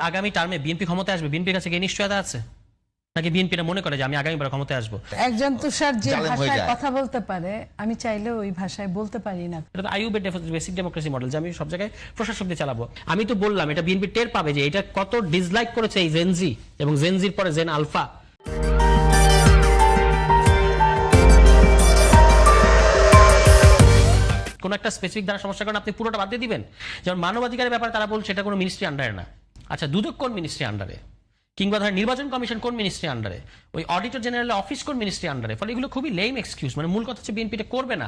আগামী টার্মে বিএনপি ক্ষমতায় আসবে, বিএনপির কাছে কি নিশ্চয়তা আছে? নাকি বিএনপিটা মনে করে যে আমি আগামীবার ক্ষমতায় আসবো? একজন তুষার যে ভাষায় কথা বলতে পারে আমি চাইলেও ওই ভাষায় বলতে পারি না। এটা তো আইয়ুবের বেসিক ডেমোক্রেসি মডেল, যে আমি সব জায়গায় প্রশাসক দিয়ে চালাবো। আমি তো বললাম এটা বিএনপি টের পাবে যে এটা কত ডিসলাইক করেছে এই জেনজি, এবং জেনজির পরে জেন আলফা। কোন একটা স্পেসিফিক দ্বারা সমস্যার কারণে আপনি পুরোটা বাদ দিয়ে দিবেন। যেমন মানবাধিকারের ব্যাপারে তারা বলছে এটা কোনো মিনিস্ট্রি আন্ডারে না। আচ্ছা, দুদক কোন মিনিস্ট্রি আন্ডারে? কিংবা ধরেন নির্বাচন কমিশন কোন মিনিস্ট্রি আন্ডারে? ওই অডিটর জেনারেল অফিস কোন মিনিস্ট্রি আন্ডারে? ফলে এগুলো খুবই লেম এক্সকিউজ। মানে মূল কথা হচ্ছে বিএনপি এটা করবে না।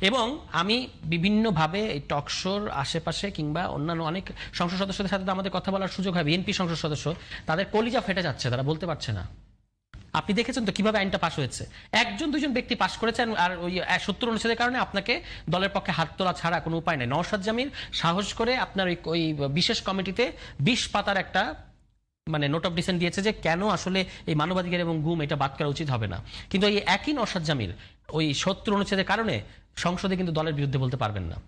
এবং আমি বিভিন্নভাবে এই টকশোর আশেপাশে কিংবা অন্যান্য অনেক সংসদ সদস্যদের সাথে আমাদের কথা বলার সুযোগ হয়। বিএনপি সংসদ সদস্য, তাদের কলিজা ফেটে যাচ্ছে, তারা বলতে পারছে না। আপনি দেখেছেন তো কিভাবে আইনটা পাশ হয়েছে। একজন দুজন ব্যক্তি পাশ করেছেন, আর ওই 70 অনুচ্ছেদের কারণে আপনাকে দলের পক্ষে হাত তোলা ছাড়া কোনো উপায় নেই। নওশাদ জামিল সাহস করে আপনার ওই বিশেষ কমিটিতে 20 পাতার একটা মানে নোট অফ ডিসেন্ট দিয়েছে যে কেন আসলে এই মানবাধিকার এবং গুম এটা বাদ করা উচিত হবে না। কিন্তু এই একই নওশাদ জামিল ওই 70 অনুচ্ছেদের কারণে সংসদে কিন্তু দলের বিরুদ্ধে বলতে পারবেন না।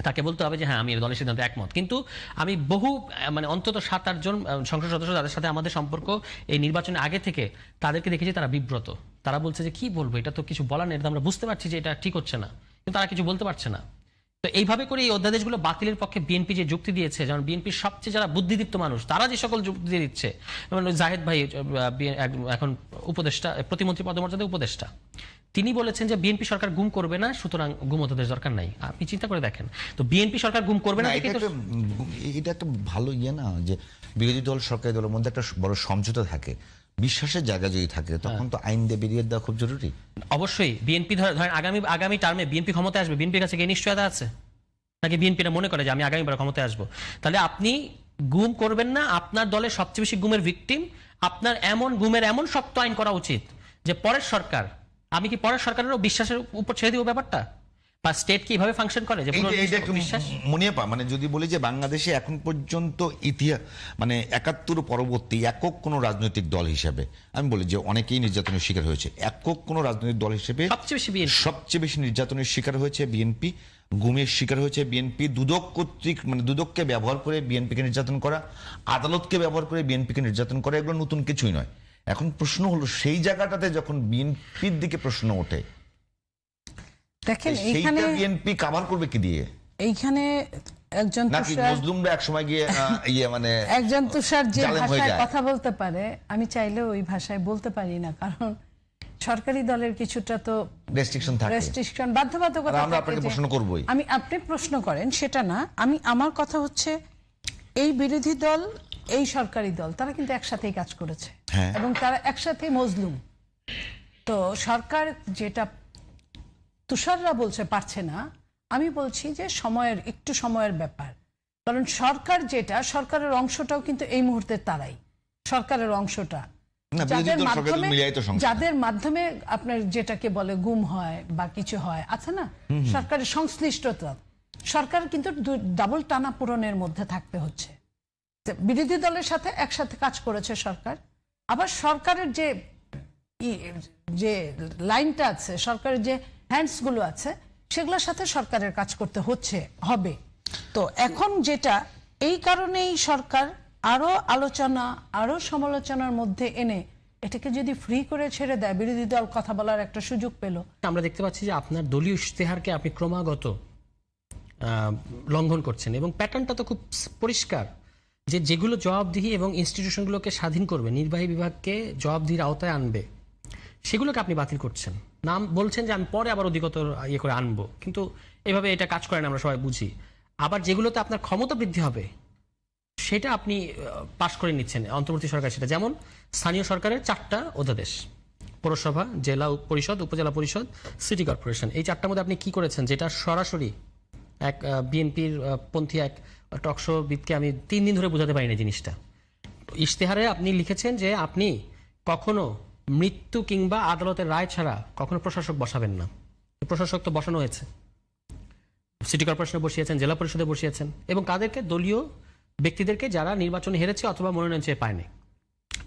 তাকে বলতে হবে যে হ্যাঁ আমি দলের সিদ্ধান্তে একমত। কিন্তু আমি বহু মানে অন্তত 7-8 জন সংসদ সদস্য যাদের সাথে আমাদের সম্পর্ক এই নির্বাচনের আগে থেকে, তাদেরকে দেখেছি তারা বিব্রত। তারা বলছে যে কি বলবো, এটা তো কিছু বলার নেই, আমরা বুঝতে পারছি যে এটা ঠিক হচ্ছে না, কিন্তু তারা কিছু বলতে পারছে না। তো এইভাবে করে এই অধ্যাদেশগুলো বাতিলের পক্ষে বিএনপি যে যুক্তি দিয়েছে, যেমন বিএনপির সবচেয়ে যারা বুদ্ধিদীপ্ত মানুষ তারা যে সকল যুক্তি দিয়ে দিচ্ছে, যেমন জাহেদ ভাই এখন উপদেষ্টা, প্রতিমন্ত্রী পদমর্যাদা উপদেষ্টা, তিনি বলেছেন যে বিএনপি সরকার গুম করবে না, সুতরাং গুম অধ্যাদেশ দরকার নাই। আপনি চিন্তা করে দেখেন তো, বিএনপি সরকার গুম করবে না। এটা একটা ভালো ইয়ে না যে বিরোধী দল সরকারি দলের মধ্যে একটা বড় সমঝোতা থাকে, বিশ্বাসের জায়গা যদি থাকে তখন তো আইন দিয়ে বেরিয়ে দেওয়া খুব জরুরি। অবশ্যই বিএনপি ধরেন আগামী টার্মে বিএনপি ক্ষমতায় আসবে, বিএনপির কাছে কি নিশ্চয়তা আছে? নাকি বিএনপিটা মনে করে যে আমি আগামীবার ক্ষমতায় আসবো? তাহলে আপনি গুম করবেন না, আপনার দলের সবচেয়ে বেশি গুমের ভিকটিম, আপনার এমন গুমের এমন শক্ত আইন করা উচিত যে পরের সরকার, আমি কি পরের সরকারেরও বিশ্বাসের উপর ছেড়ে দিব ব্যাপারটা? বা স্টেট কি এইভাবে ফাংশন করে যে বিশ্বাস মনে পা মানে যদি বলি যে বাংলাদেশে এখন পর্যন্ত ইতিহাস মানে 71 পরবর্তী একক কোন রাজনৈতিক দল হিসেবে আমি বলি যে অনেকেই নির্যাতনের শিকার হয়েছে, একক কোন রাজনৈতিক দল হিসেবে সবচেয়ে বেশি নির্যাতনের শিকার হয়েছে বিএনপি, গুমের শিকার হয়েছে বিএনপি। দুদক কর্তৃক মানে দুদককে ব্যবহার করে বিএনপিকে নির্যাতন করা, আদালতকে ব্যবহার করে বিএনপিকে নির্যাতন করা, এগুলো নতুন কিছুই নয়। এখন প্রশ্ন হলো সেই জায়গাটাতে যখন বিএনপির দিকে প্রশ্ন ওঠে, দেখেন এইখানে বিএনপি কভার করবে কি দিয়ে? এইখানে একজন মুসলিমরা একসময় গিয়ে মানে একজন তুষার যে ভাষায় কথা বলতে পারে আমি চাইলেও ওই ভাষায় বলতে পারি না, কারণ সরকারি দলের কিছুটা তো রেস্ট্রিকশন থাকে, রেস্ট্রিকশন বাধ্যবাধকতা থাকে। আমরা আপনাকে প্রশ্ন করবই, আপনি প্রশ্ন করেন সেটা না, আমার কথা হচ্ছে এই বিরোধী দল এই সরকারি দল তারা কিন্তু একসাথেই কাজ করেছে এবং তারা একসাথে মজলুম। তো সরকার যেটা তুষাররা বলছে পারছে না, আমি বলছি যে একটু সময়ের ব্যাপার। কারণ সরকার যেটা, সরকারের অংশটাও কিন্তু এই মুহূর্তে তারাই সরকারের অংশটা, যাদের মাধ্যমে আপনার যেটাকে বলে গুম হয় বা কিছু হয় আছে না, সরকারের সংশ্লিষ্টতা, সরকার কিন্তু ডাবল টানা পূরণের মধ্যে থাকতে হচ্ছে। বিরোধী দলের সাথে একসাথে কাজ করেছে সরকার, আবার সরকারের যে লাইনটা আছে, সরকারের যে হ্যান্ডস গুলো আছে সেগুলোর সাথে সরকারের কাজ করতে হবে। তো এখন যেটা, এই কারণেই সরকার আরো আলোচনা আরো সমালোচনার মধ্যে এনে এটাকে যদি ফ্রি করে ছেড়ে দেয়, বিরোধী দল কথা বলার একটা সুযোগ পেল। আমরা দেখতে পাচ্ছি যে আপনার দলীয় ইশতেহারকে আপনি ক্রমাগত লঙ্ঘন করছেন, এবং প্যাটার্নটা তো খুব পরিষ্কার যে যেগুলো জবাবদিহি এবং ইনস্টিটিউশনগুলোকে স্বাধীন করবে, নির্বাহী বিভাগকে জবাবদিহির আওতায় আনবে, সেগুলোকে আপনি বাতিল করছেন। নাম বলছেন যে আমি পরে আবার অধিকতর করে আনবো, কিন্তু এভাবে এটা কাজ করে না, আমরা সবাই বুঝি। আবার যেগুলোতে আপনার ক্ষমতা বৃদ্ধি হবে সেটা আপনি পাশ করে নিচ্ছেন অন্তর্বর্তী সরকার। সেটা যেমন স্থানীয় সরকারের 4টা অধ্যাদেশ, পৌরসভা, জেলা পরিষদ, উপজেলা পরিষদ, সিটি কর্পোরেশন, এই 4টার মধ্যে আপনি কি করেছেন, যেটা সরাসরি এক বিএনপির পন্থী এক টকশোবিদকে আমি 3 দিন ধরে বোঝাতে পারি না জিনিসটা। ইশতেহারে আপনি লিখেছেন যে আপনি কখনো মৃত্যু কিংবা আদালতের রায় ছাড়া কখনো প্রশাসক বসাবেন না। প্রশাসক তো বসানো হয়েছে, সিটি কর্পোরেশনে বসিয়েছেন, জেলা পরিষদে বসিয়েছেন, এবং কাদেরকে? দলীয় ব্যক্তিদেরকে যারা নির্বাচনে হেরেছে অথবা মনোনয়ন চেয়ে পায়নি,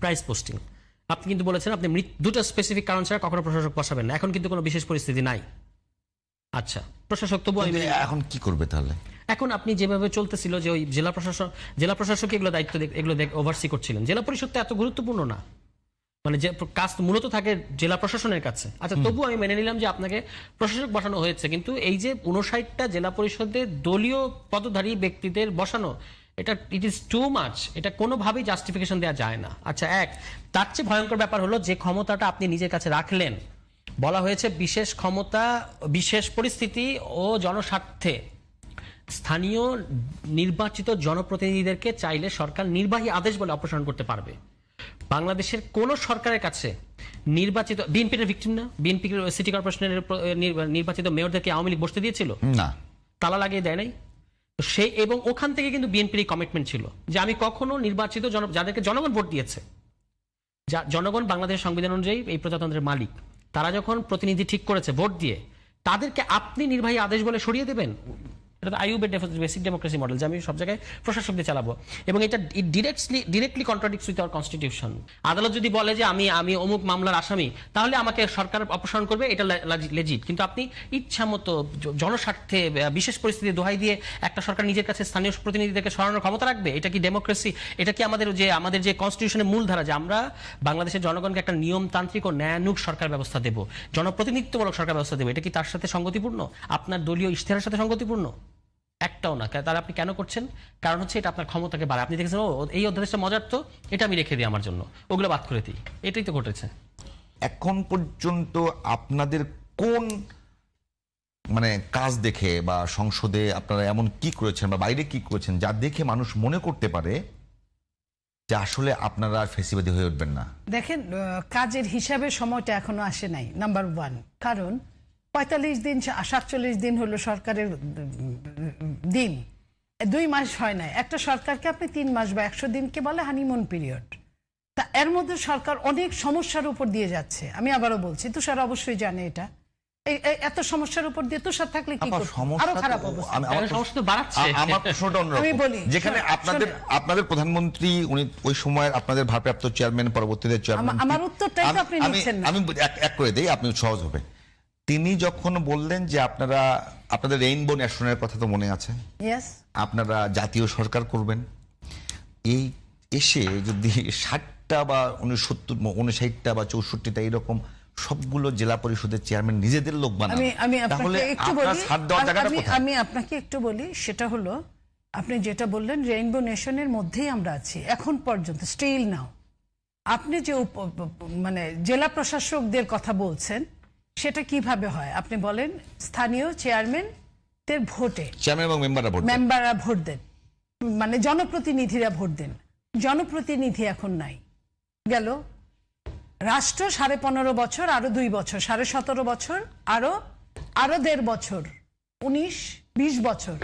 প্রাইস পোস্টিং। আপনি কিন্তু বলেছেন আপনি 2টা স্পেসিফিক কারণ ছাড়া কখনো প্রশাসক বসাবেন না। এখন কিন্তু কোনো বিশেষ পরিস্থিতি নাই। আচ্ছা, প্রশাসক তবু এখন কি করবে তাহলে? এখন আপনি যেভাবে চলতেছিল যে ওই জেলা প্রশাসক এগুলো দায়িত্ব এগুলো ওভারসি করছিলেন, জেলা পরিষদ তো এত গুরুত্বপূর্ণ না, মানে যে কাজ মূলত থাকে জেলা প্রশাসনের কাছে। আচ্ছা, তবু আমি মেনে নিলাম যে আপনাকে প্রশাসক বসানো হয়েছে, কিন্তু এই যে 59টা জেলা পরিষদে দলীয় পদধারী ব্যক্তিদের বসানো, এটা ইট ইজ টু মাচ, এটা কোনোভাবেই জাস্টিফিকেশন দেওয়া যায় না। আচ্ছা, তার চেয়ে ভয়ঙ্কর ব্যাপার হলো যে ক্ষমতাটা আপনি নিজের কাছে রাখলেন, বলা হয়েছে বিশেষ ক্ষমতা, বিশেষ পরিস্থিতি ও জনস্বার্থে স্থানীয় নির্বাচিত জনপ্রতিনিধিদেরকে চাইলে সরকার নির্বাহী আদেশ বলে অপসারণ করতে পারবে। বাংলাদেশের কোন সরকারের কাছে নির্বাচিত, বিএনপির ভিকটিম না, বিএনপি সিটি কর্পোরেশনের নির্বাচিত মেয়রদেরকে আওয়ামী লীগ বসতে দিয়েছিল না, তালা লাগিয়ে দেয় নাই তো সেই, এবং ওখান থেকে কিন্তু বিএনপির কমিটমেন্ট ছিল যে আমি কখনো নির্বাচিত যাদেরকে জনগণ ভোট দিয়েছে, জনগণ বাংলাদেশের সংবিধান অনুযায়ী এই প্রজাতন্ত্রের মালিক, তারা যখন প্রতিনিধি ঠিক করেছে ভোট দিয়ে, তাদেরকে আপনি নির্বাহী আদেশ বলে সরিয়ে দেবেন? এটা তো আইইউবের বেসিক ডেমোক্রেসি মডেল, যে আমি সব জায়গায় প্রশাসক দিয়ে চালাবো, এবং এটা directly contradicts with our constitution. আদালত যদি বলে যে আমি অমুক মামলার আসামি, তাহলে আমাকে সরকার অপসারণ করবে, এটা লেজিট। কিন্তু আপনি ইচ্ছামতো জনস্বার্থে বিশেষ পরিস্থিতি দোহাই দিয়ে একটা সরকার নিজের কাছে স্থানীয় প্রতিনিধিদেরকে সরানোর ক্ষমতা রাখবে? এটা কি ডেমোক্রেসি? এটা কি আমাদের যে কনস্টিটিউশনের মূল ধারা, যে আমরা বাংলাদেশের জনগণকে একটা নিয়মতান্ত্রিক ও ন্যায়ানুগ সরকার ব্যবস্থা দেব, জনপ্রতিনিধিত্বমূলক সরকার ব্যবস্থা দেবো, এটা কি তার সাথে সঙ্গতিপূর্ণ? আপনার দলীয় ইশতেহারের সাথে সঙ্গতিপূর্ণ? একটাও না। তাহলে আপনি কেন করছেন? কারণ হচ্ছে এটা আপনার ক্ষমতাকে বাড়ায়। আপনি দেখেছেন এই অধ্যাদেশটা মজার, তো এটা আমি রেখে দিই আমার জন্য, ওগুলো বাদ করে দিই, এটাই তো ঘটেছে। এখন পর্যন্ত আপনাদের কোন কাজ দেখে বা সংসদে আপনারা এমন কি করেছেন বা বাইরে কি করেছেন যা দেখে মানুষ মনে করতে পারে যে আসলে আপনারা আর ফেসিবাদী হয়ে উঠবেন না? দেখেন, কাজের হিসাবে সময়টা এখনো আসে নাই, নাম্বার 1। কারণ 45 দিন 47 দিন হলো সরকারের দিন, 2 মাস হয় না। একটা সরকারকে আপনি 3 মাস বা 100 দিনকে বলে হানিমুন পিরিয়ড। তা এর মধ্যে সরকার অনেক সমস্যার উপর দিয়ে যাচ্ছে। আমি আবারও বলছি, তুষার অবশ্যই জানে এটা, এত সমস্যার উপর দিয়ে তুষার থাকলে কি করতে, আরো খারাপ অবস্থা। আমার প্রশ্নটা অন্যরকম। যেখানে আপনাদের প্রধানমন্ত্রী, উনি ওই সময় আপনাদের ভারপ্রাপ্ত চেয়ারম্যান, পরবর্তীতে চেয়ারম্যান, আমার উত্তরটাই তো আপনি নিচ্ছেন না। আমি এক করে দেই, আপনি সহজ হবে। তিনি যখন বললেন যে আপনাদের রেইনবো ন্যাশনের কথা তো মনে আছে, আপনারা জাতীয় সরকার করবেন, এই এসে যদি 60টা বা 59টা বা 64টা এরকম সবগুলো জেলা পরিষদের চেয়ারম্যান নিজেদের লোক বানান, তাহলে আমি আপনাকে একটু বলি, সেটা হলো আপনি যেটা বললেন রেইনবো নেশনের মধ্যেই আমরা আছি এখন পর্যন্ত, স্টিল নাও। আপনি যে জেলা প্রশাসকদের কথা বলছেন, সেটা কিভাবে হয় আপনি বলেন? স্থানীয় চেয়ারম্যানদের ভোটে চেয়ারম্যান এবং মেম্বাররা ভোট দেন, জনপ্রতিনিধিরা ভোট দেন। জনপ্রতিনিধি এখন নাই, গেল। রাষ্ট্র 15.5 বছর, আরো 2 বছর, 17.5 বছর, আরো 1.5 বছর, 19-20 বছর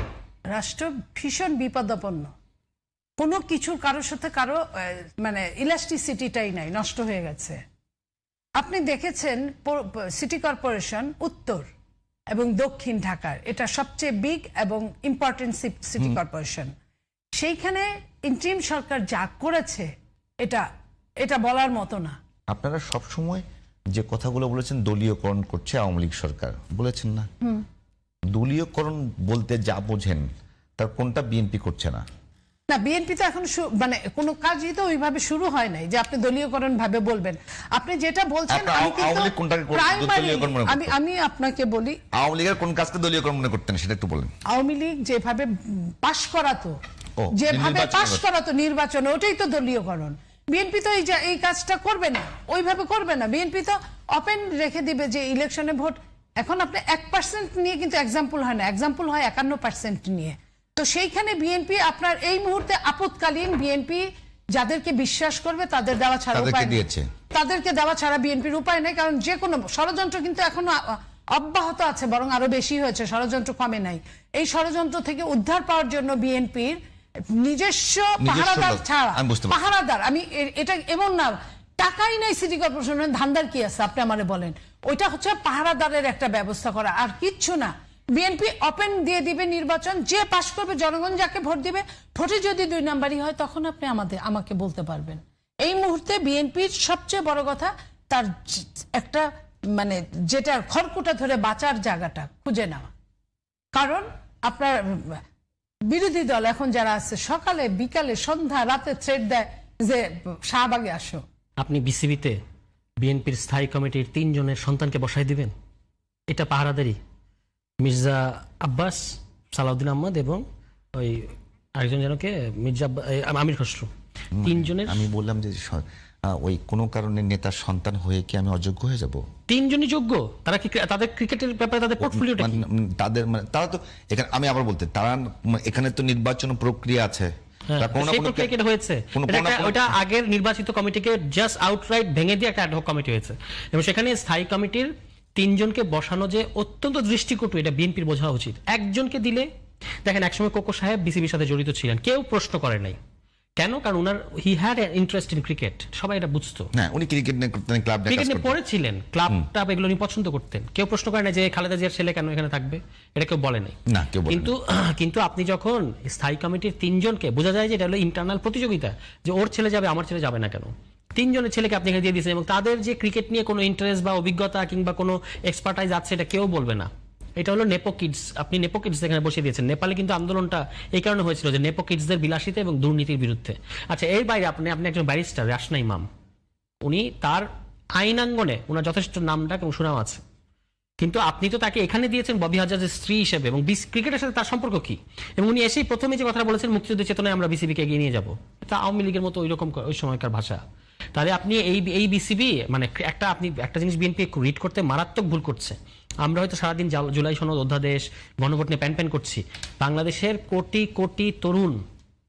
রাষ্ট্র ভীষণ বিপদাপন্ন। কোনো কিছু কারোর সাথে কারো ইলাস্টিসিটিটাই নাই, নষ্ট হয়ে গেছে। আপনি দেখেছেন সিটি কর্পোরেশন উত্তর এবং দক্ষিণ ঢাকার এটা সবচেয়ে বিগ এবং ইম্পর্টেন্ট সিটি কর্পোরেশন, সেইখানে ইন্টারিম সরকার যা করেছে এটা বলার মতো না। আপনারা সব সময় যে কথাগুলো বলেছেন দলীয়করণ করছে আওয়ামী লীগ সরকার, বলেছেন না? দলীয়করণ বলতে যা বোঝেন তার কোনটা বিএনপি করছে না? না, বিএনপি তো এখন কোনো কাজই তো ওইভাবে শুরু হয় নাই যে আপনি দলীয়করণ ভাবে বলবেন। আপনি যেটা বলছেন, আমি আপনাকে বলি, আওয়ামী লীগের কোন কাজকে দলীয়করণ মনে করতেন সেটা একটু বলেন। আওয়ামী লীগ যেভাবে পাশ করাতো, নির্বাচন, ওটাই তো দলীয়করণ। বিএনপি তো এই কাজটা করবে না, ওইভাবে করবে না। বিএনপি তো ওপেন রেখে দিবে যে ইলেকশনে ভোট। এখন আপনি 1% নিয়ে কিন্তু এক্সাম্পল হয় না, এক্সাম্পল হয় 51% নিয়ে। তো সেইখানে বিএনপি আপনার এই মুহূর্তে আপৎকালীন, বিএনপি যাদেরকে বিশ্বাস করবে তাদের দেওয়া ছাড়া উপায় নেই, তাদেরকে দেওয়া ছাড়া বিএনপির উপায় নেই। কারণ যে কোনো ষড়যন্ত্র কিন্তু এখনো অব্যাহত আছে, বরং আরো বেশি হয়েছে, ষড়যন্ত্র কমে নাই। এই ষড়যন্ত্র থেকে উদ্ধার পাওয়ার জন্য বিএনপির নিজস্ব পাহারাদার ছাড়া, পাহারাদার, আমি এটা এমন না টাকাই নাই সিটি কর্পোরেশনের, ধান্দার কি আছে আপনি আমারে বলেন? ওইটা হচ্ছে পাহারাদারের একটা ব্যবস্থা করা, আর কিচ্ছু না। বিএনপি ওপেন দিয়ে দিবে নির্বাচন, যে পাশ করবে, জনগণ যাকে ভোট দিবে, ভোটে যদি 2 নাম্বারই হয় তখন আপনি আমাকে বলতে পারবেন। এই মুহূর্তে বিএনপির সবচেয়ে বড় কথা তার একটা যেটা খড়কুটা ধরে বাঁচার জায়গাটা খুঁজে নেওয়া। কারণ আপনার বিরোধী দল এখন যারা আছে সকালে বিকালে সন্ধ্যা রাতে থ্রেড দেয় যে শাহবাগে আসো। আপনি বিসিবিতে বিএনপির স্থায়ী কমিটির 3 জনের সন্তানকে বসাই দিবেন? এটা পাহারাদারি। মির্জা আব্বাস, সালাউদ্দিন আহমদ এবং ওই আরেকজন যেন কে মির্জা আমির খসরু, 3 জনের। আমি বললাম যে ওই কোনো কারণে নেতার সন্তান হয়ে কি আমি অযোগ্য হয়ে যাব? 3 জনই যোগ্য। তারা কি তাদের ক্রিকেটের ব্যাপারে তাদের পোর্টফোলিওটা কি? তাদের মানে তারা তো এখানে, আমি আবার বলতে, তারা এখানে তো নির্বাচন প্রক্রিয়া আছে, ওটা আগের নির্বাচিত কমিটিকে জাস্ট আউটরাইট ভেঙে দিয়ে একটা অ্যাডহক কমিটি হয়েছে এবং সেখানে স্থায়ী কমিটির 3 জনকে বসানো যে অত্যন্ত দৃষ্টিকটু, এটা বিএনপির বোঝা উচিত। একজনকে দিলে দেখেন, একসময় কোকো সাহেব বিসিবির সাথে জড়িত ছিলেন, কেউ প্রশ্ন করে নাই। কেন? কারণ উনার he had interest in cricket, সবাই এটা বুঝতো। উনি ক্রিকেট নিয়ে পড়েছিলেন, ক্লাবটা এগুলো নিয়ে পছন্দ করতেন। কেউ প্রশ্ন করে না যে খালেদা জিয়ার ছেলে কেন এখানে থাকবে, এটা কেউ বলে নাই। কিন্তু আপনি যখন স্থায়ী কমিটির 3 জনকে, বোঝা যায় যে এটা হলো ইন্টারনাল প্রতিযোগিতা, যে ওর ছেলে যাবে আমার ছেলে যাবে না কেন। 3 জনের ছেলেকে আপনি এখানে দিয়ে দিয়েছেন এবং তাদের যে ক্রিকেট নিয়ে কোনো ইন্টারেস্ট বা অভিজ্ঞতা কিংবা কোনো এক্সপার্টাইজ আছে এটা কেউ বলবে না। এটা হলো নেপো কিডস। আপনি নেপো কিডস এখানে বসিয়ে দিয়েছেন। নেপালে কিন্তু আন্দোলনটা এই কারণে হয়েছিল যে নেপো কিডসদের বিলাসিতা এবং দুর্নীতির বিরুদ্ধে। আচ্ছা, এর বাইরে আপনি একজন ব্যারিস্টার রাশনা ইমাম, উনি তার আইনাঙ্গনে ওনার যথেষ্ট নামডাক এবং সুনাম আছে, কিন্তু আপনি তো তাকে এখানে দিয়েছেন ববি হাজারের স্ত্রী হিসেবে, এবং ক্রিকেটের সাথে তার সম্পর্ক কি? এবং উনি এসেই প্রথমে যে কথা বলেছেন মুক্তিযুদ্ধের চেতনায় আমরা বিসিবিকে এগিয়ে নিয়ে যাবো, তা আওয়ামী লীগের মতো ওই রকম ওই সময়কার ভাষা। তাহলে আপনি এই বিসিবি মানে একটা জিনিস বিএনপি রিড করতে মারাত্মক ভুল করছে। আমরা হয়তো সারাদিন জুলাই সনদ, অধ্যাদেশ, গণভোট নিয়ে প্যান করছি। বাংলাদেশের কোটি কোটি তরুণ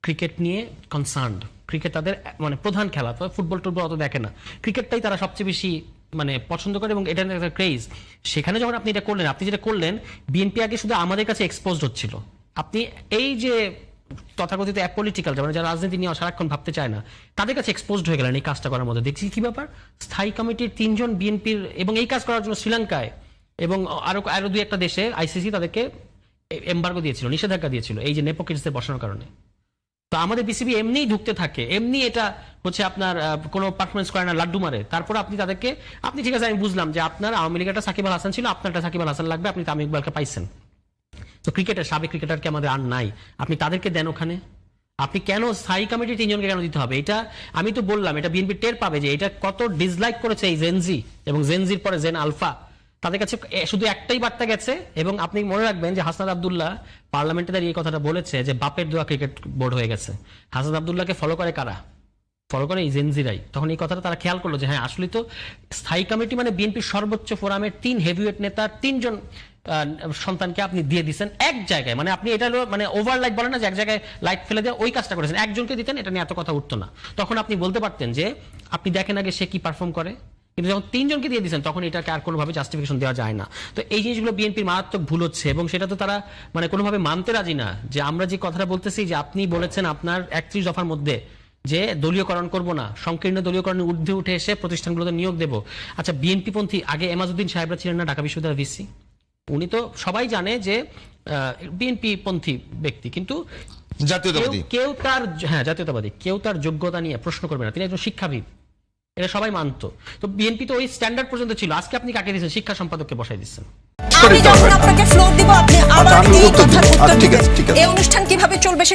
ক্রিকেট নিয়ে কনসার্নড। ক্রিকেট তাদের মানে প্রধান খেলা, তো ফুটবল টুটবল অত দেখে না, ক্রিকেটটাই তারা সবচেয়ে বেশি মানে পছন্দ করে এবং এটা একটা ক্রেজ। সেখানে যখন আপনি এটা করলেন, আপনি যেটা করলেন, বিএনপি আগে শুধু আমাদের কাছে এক্সপোজড হচ্ছিল। আপনি এই যে তথাকথিত অ্যাপলিটিক্যাল, মানে যারা রাজনীতি নিয়ে সারাক্ষণ ভাবতে চায় না, তাদের কাছে এক্সপোজড হয়ে গেলেন এই কাজটা করার মধ্যে। দেখছি কি ব্যাপার, স্থায়ী কমিটির 3 জন বিএনপির, এবং এই কাজ করার জন্য শ্রীলঙ্কায় এবং আরো 2-1টা দেশে আইসিসি তাদেরকে এমবার্গো দিয়েছিল, নিষেধাজ্ঞা দিয়েছিল এই যে নেপো কিডসদের বসানোর কারণে। তো আমাদের বিসিবি এমনিই ঢুকতে থাকে, এমনি এটা হচ্ছে আপনার কোনো পারফরমেন্স করে না, লাড্ডু মারে। তারপর আপনি তাদেরকে, আপনি ঠিক আছে আমি বুঝলাম যে আপনার আওয়ামী লীগের একটা সাকিব আল হাসান ছিল, আপনার একটা সাকিব আল হাসান লাগবে, আপনি তামিম ইকবালকে পাইছেন। তো ক্রিকেটের সাবেক ক্রিকেটারকে আমাদের আর নাই, আপনি তাদেরকে দেন ওখানে। আপনি কেন স্থায়ী কমিটির 3 জনকে কেন দিতে হবে? এটা আমি তো বললাম, এটা বিএনপি টের পাবে যে এটা কত ডিসলাইক করেছে এই জেনজি, এবং জেনজির পরে জেন আলফা। তাদের কাছে শুধু একটাই বার্তা গেছে। এবং আপনি মনে রাখবেন যে হাসনাত আব্দুল্লাহ পার্লামেন্টে দাঁড়িয়ে এই কথাটা বলেছে যে বাপের দোয়া ক্রিকেট বোর্ড হয়ে গেছে। হাসনাত আব্দুল্লাহকে ফলো করে কারা? ফলো করে এই জেনজিরাই। তখন এই কথাটা তারা খেয়াল করলো যে হ্যাঁ, আসলে তো স্থায়ী কমিটি মানে বিএনপির সর্বোচ্চ ফোরামের 3 হেভিওয়েট নেতার 3 জন সন্তানকে আপনি দিয়ে দিচ্ছেন এক জায়গায়। মানে আপনি এটা মানে ওভারলাইট বলে না যে এক জায়গায় লাইট ফেলে দেওয়া, ওই কাজটা করেছেন। একজনকে দিতেন, এটা নিয়ে এত কথা উঠতো না। তখন আপনি বলতে পারতেন যে আপনি দেখেন আগে সে কি পারফর্ম করে। কিন্তু যখন 3 জনকে দিয়ে দিচ্ছেন, তখন এটাকে আর কোনোভাবে জাস্টিফিকেশন দেওয়া যায় না। তো এই জিনিসগুলো বিএনপির মারাত্মক ভুল হচ্ছে, এবং সেটা তো তারা মানে কোনোভাবে মানতে রাজি না। যে আমরা যে কথাটা বলতেছি যে আপনি বলেছেন আপনার 31 দফার মধ্যে যে দলীয়করণ করব না, সংকীর্ণ দলীয়করণের ঊর্ধ্বে উঠে এসে প্রতিষ্ঠানগুলোতে নিয়োগ দেব। আচ্ছা, বিএনপি পন্থী আগে এমাজউদ্দিন সাহেবরা ছিলেন না ঢাকা বিশ্ববিদ্যালয়ের ভিসি? উনি তো সবাই জানে যে বিএনপি পন্থী ব্যক্তি, কিন্তু কেউ তার জাতীয়তাবাদী, কেউ তার যোগ্যতা নিয়ে প্রশ্ন করবে না। তিনি একজন শিক্ষাবিদ, এটা সবাই মানতো। তো বিএনপি তো ওই স্ট্যান্ডার্ড পর্যন্ত ছিল। আজকে আপনি কাকে দিচ্ছেন? শিক্ষা সম্পাদককে বসাই দিচ্ছেন। আমি যখন আপনাকে ফ্লোর দিব, আপনি আবার এই কথার উত্তর দিবেন। এই অনুষ্ঠান কিভাবে চলবে